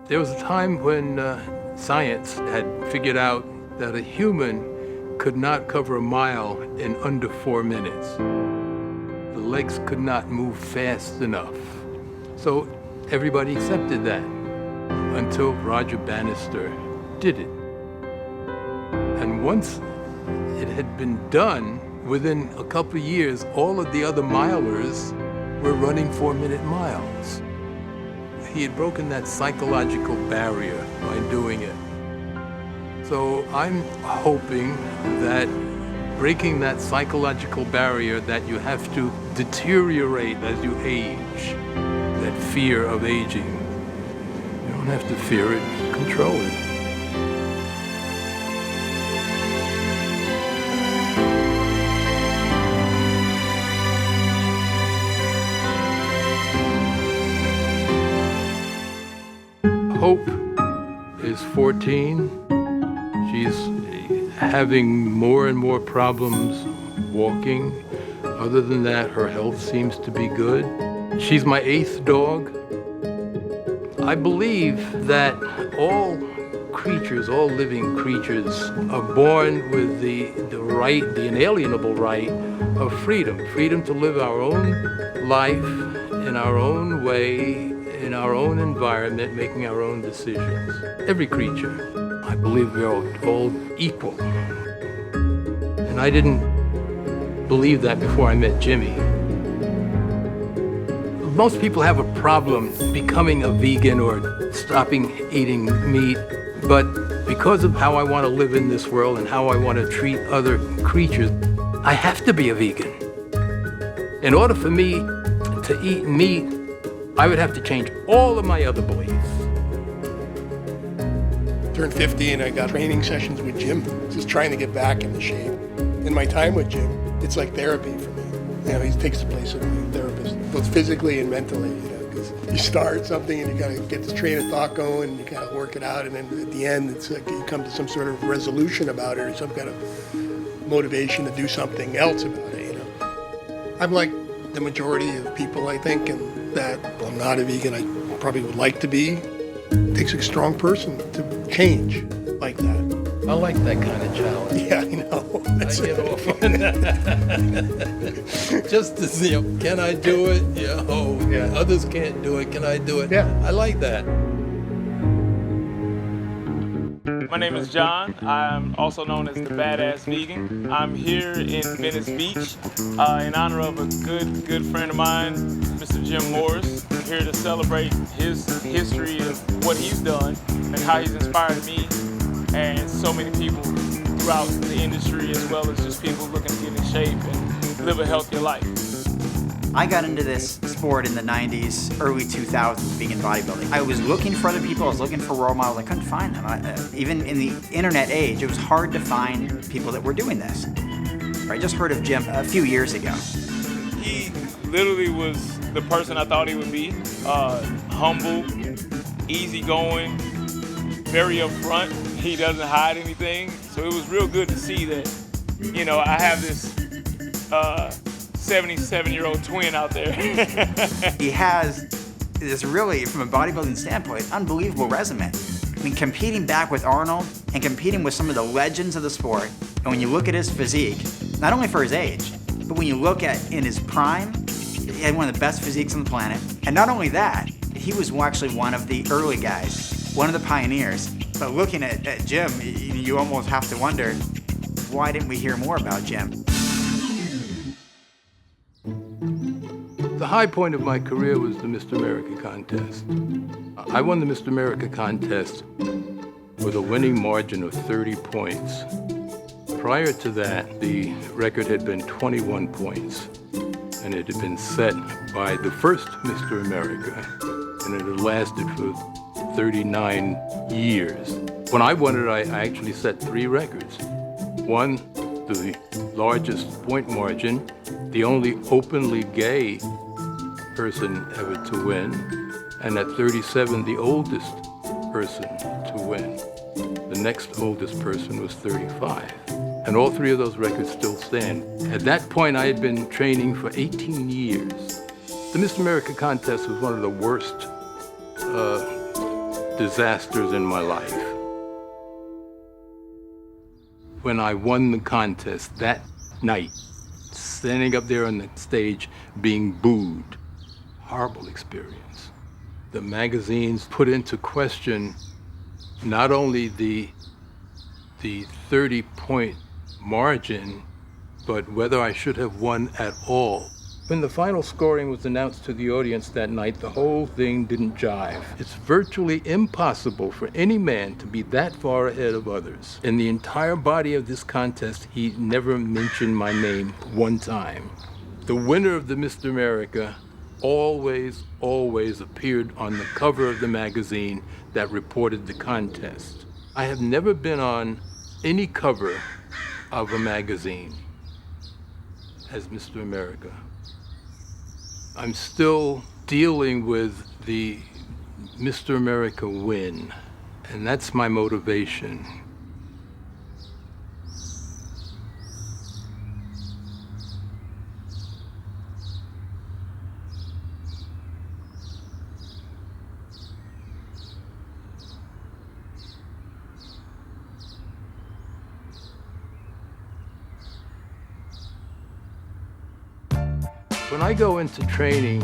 There was a time when science had figured out that a human could not cover a mile in under 4 minutes. The legs could not move fast enough. So everybody accepted that until Roger Bannister did it. And once it had been done, within a couple of years, all of the other milers were running 4-minute miles. He had broken that psychological barrier by doing it. So I'm hoping that breaking that psychological barrier that you have to deteriorate as you age, that fear of aging, you don't have to fear it, control it. Hope is 14. She's having more and more problems walking. Other than that, her health seems to be good. She's my 8th dog. I believe that all creatures, all living creatures, are born with the right, the inalienable right of freedom. Freedom to live our own life in our own way, in our own environment, making our own decisions. Every creature. I believe we're all equal. And I didn't believe that before I met Jimmy. Most people have a problem becoming a vegan or stopping eating meat, but because of how I want to live in this world and how I want to treat other creatures, I have to be a vegan. In order for me to eat meat, I would have to change all of my other beliefs. Turned 50 and I got training sessions with Jim, just trying to get back into shape. In my time with Jim, it's like therapy for me. You know, he takes the place of a therapist, both physically and mentally, you know, because you start something and you gotta get this train of thought going and you gotta work it out, and then at the end, it's like you come to some sort of resolution about it or some kind of motivation to do something else about it, you know. I'm like the majority of people, I think, and that I'm not a vegan, I probably would like to be. It takes a strong person to change like that. I like that kind of challenge. Yeah, I know. I get off on that. Just to see, can I do it? Yeah. Oh, yeah. Others can't do it. Can I do it? Yeah. I like that. My name is John. I'm also known as the Badass Vegan. I'm here in Venice Beach in honor of a good friend of mine, Mr. Jim Morris. I'm here to celebrate his history of what he's done and how he's inspired me and so many people throughout the industry, as well as just people looking to get in shape and live a healthier life. I got into this sport in the 90s, early 2000s, vegan bodybuilding. I was looking for other people, I was looking for role models, I couldn't find them. Even in the internet age, it was hard to find people that were doing this. I just heard of Jim a few years ago. He literally was the person I thought he would be. Humble, easygoing, very upfront. He doesn't hide anything. So it was real good to see that, you know, I have this 77-year-old twin out there. He has this really, from a bodybuilding standpoint, unbelievable resume. I mean, competing back with Arnold and competing with some of the legends of the sport, and when you look at his physique, not only for his age, but when you look at in his prime, he had one of the best physiques on the planet. And not only that, he was actually one of the early guys, one of the pioneers. But looking at Jim, you almost have to wonder, why didn't we hear more about Jim? The high point of my career was the Mr. America contest. I won the Mr. America contest with a winning margin of 30 points. Prior to that, the record had been 21 points, and it had been set by the first Mr. America, and it had lasted for 39 years. When I won it, I actually set 3 records. One, the largest point margin, the only openly gay person ever to win, and at 37, the oldest person to win. The next oldest person was 35. And all 3 of those records still stand. At that point, I had been training for 18 years. The Mr. America contest was one of the worst disasters in my life. When I won the contest that night, standing up there on the stage being booed, horrible experience. The magazines put into question not only the 30-point margin, but whether I should have won at all. When the final scoring was announced to the audience that night, the whole thing didn't jive. It's virtually impossible for any man to be that far ahead of others. In the entire body of this contest, he never mentioned my name one time. The winner of the Mr. America always appeared on the cover of the magazine that reported the contest. I have never been on any cover of a magazine as Mr. America. I'm still dealing with the Mr. America win, and that's my motivation. When I go into training,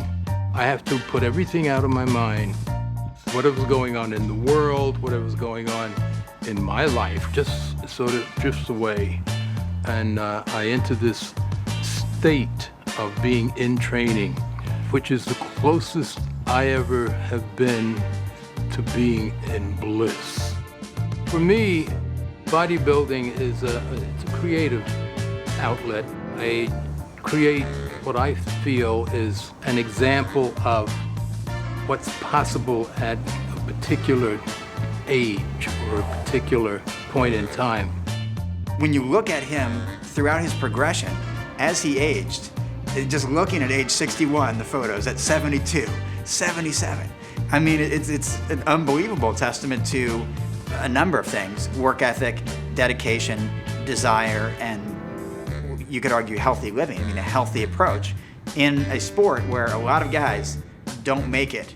I have to put everything out of my mind. Whatever's going on in the world, whatever's going on in my life, just sort of drifts away. And I enter this state of being in training, which is the closest I ever have been to being in bliss. For me, bodybuilding is it's a creative outlet. I create what I feel is an example of what's possible at a particular age or a particular point in time. When you look at him throughout his progression, as he aged, just looking at age 61, the photos, at 72, 77, I mean, it's an unbelievable testament to a number of things: work ethic, dedication, desire, and you could argue healthy living. I mean, a healthy approach in a sport where a lot of guys don't make it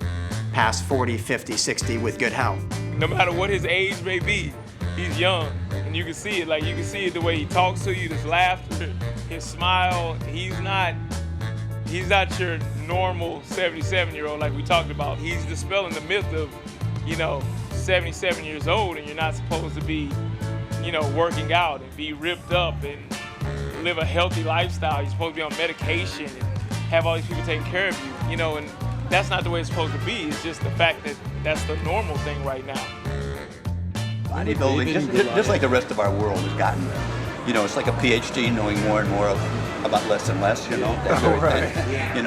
past 40, 50, 60 with good health. No matter what his age may be, he's young, and you can see it. Like, you can see it the way he talks to you, his laughter, his smile. He's not your normal 77-year-old like we talked about. He's dispelling the myth of, 77 years old and you're not supposed to be, working out and be ripped up and live a healthy lifestyle. You're supposed to be on medication and have all these people taking care of you, and that's not the way it's supposed to be. It's just the fact that that's the normal thing right now. Bodybuilding, just like the rest of our world, has gotten, it's like a PhD, knowing more and more about less and less, that sort of thing.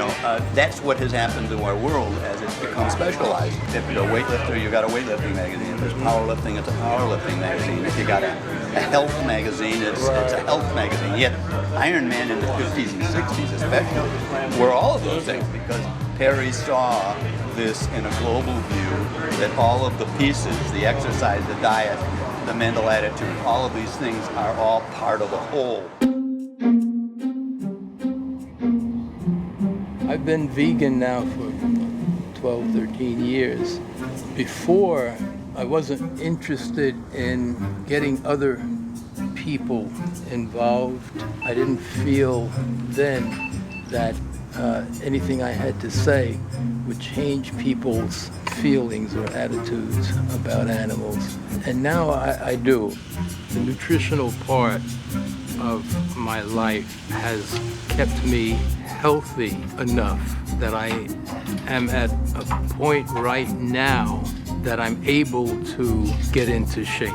That's what has happened to our world as it's become specialized. If you're a weightlifter, you got a weightlifting magazine. If there's powerlifting, it's a powerlifting magazine. If you got a health magazine, it's a health magazine. Yet Iron Man in the 50s and 60s especially were all of those things, because Perry saw this in a global view, that all of the pieces, the exercise, the diet, the mental attitude, all of these things are all part of a whole. I've been vegan now for 12, 13 years. Before, I wasn't interested in getting other people involved. I didn't feel then that anything I had to say would change people's feelings or attitudes about animals. And now I do. The nutritional part of my life has kept me healthy enough that I am at a point right now that I'm able to get into shape.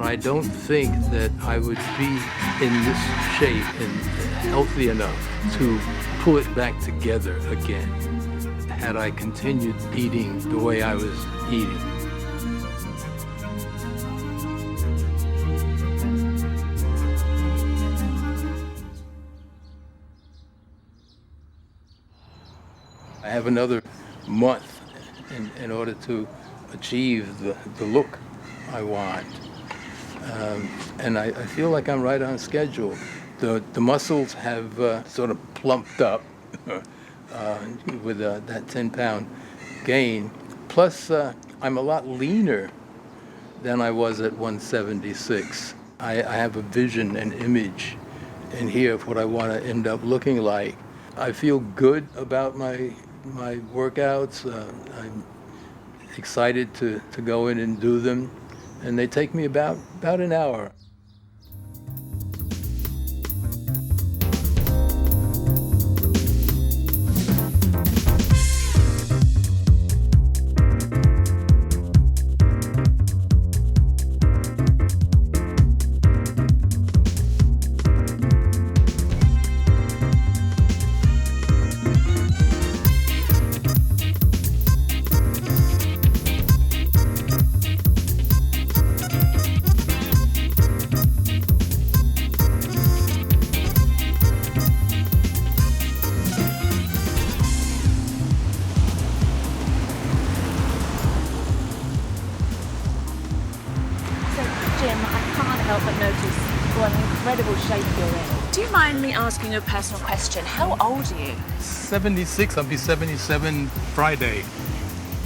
I don't think that I would be in this shape and healthy enough to pull it back together again had I continued eating the way I was eating. I have another month in order to achieve the look I want. And I feel like I'm right on schedule. The muscles have sort of plumped up with that 10-pound gain. Plus, I'm a lot leaner than I was at 176. I have a vision, an image in here of what I want to end up looking like. I feel good about my workouts. I'm excited to go in and do them, and they take me about an hour. Do you mind me asking you a personal question? How old are you? 76, I'll be 77 Friday.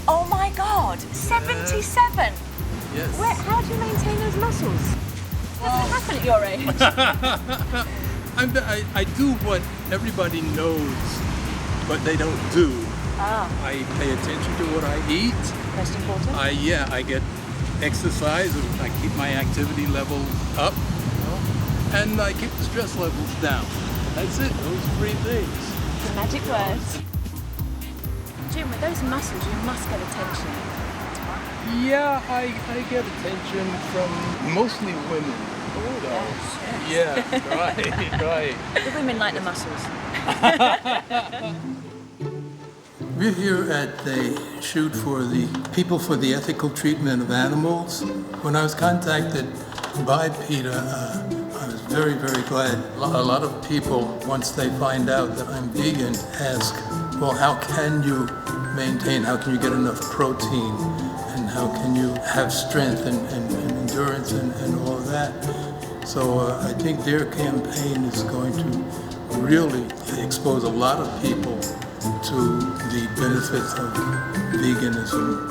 Oh my God, 77? Yes. How do you maintain those muscles? Doesn't happen at your age. I do what everybody knows, but they don't do. I pay attention to what I eat. Most important. I get exercise, I keep my activity level up, and I keep the stress levels down. That's it, those three things. The magic words. Jim, with those muscles, you must get attention. Yeah, I get attention from mostly women. Oh, yes. Yeah, right. The women like the muscles. We're here at the shoot for the People for the Ethical Treatment of Animals. When I was contacted by Peter, I was very, very glad. A lot of people, once they find out that I'm vegan, ask, well, how can you get enough protein? And how can you have strength and endurance and all of that? So I think their campaign is going to really expose a lot of people to the benefits of veganism.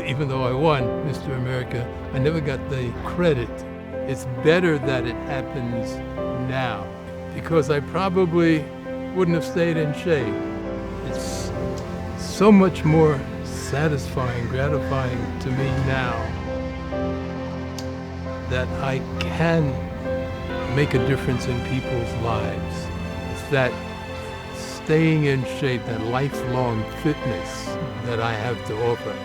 Even though I won Mr. America, I never got the credit. It's better that it happens now, because I probably wouldn't have stayed in shape. It's so much more satisfying, gratifying to me now that I can make a difference in people's lives. It's that staying in shape, that lifelong fitness that I have to offer.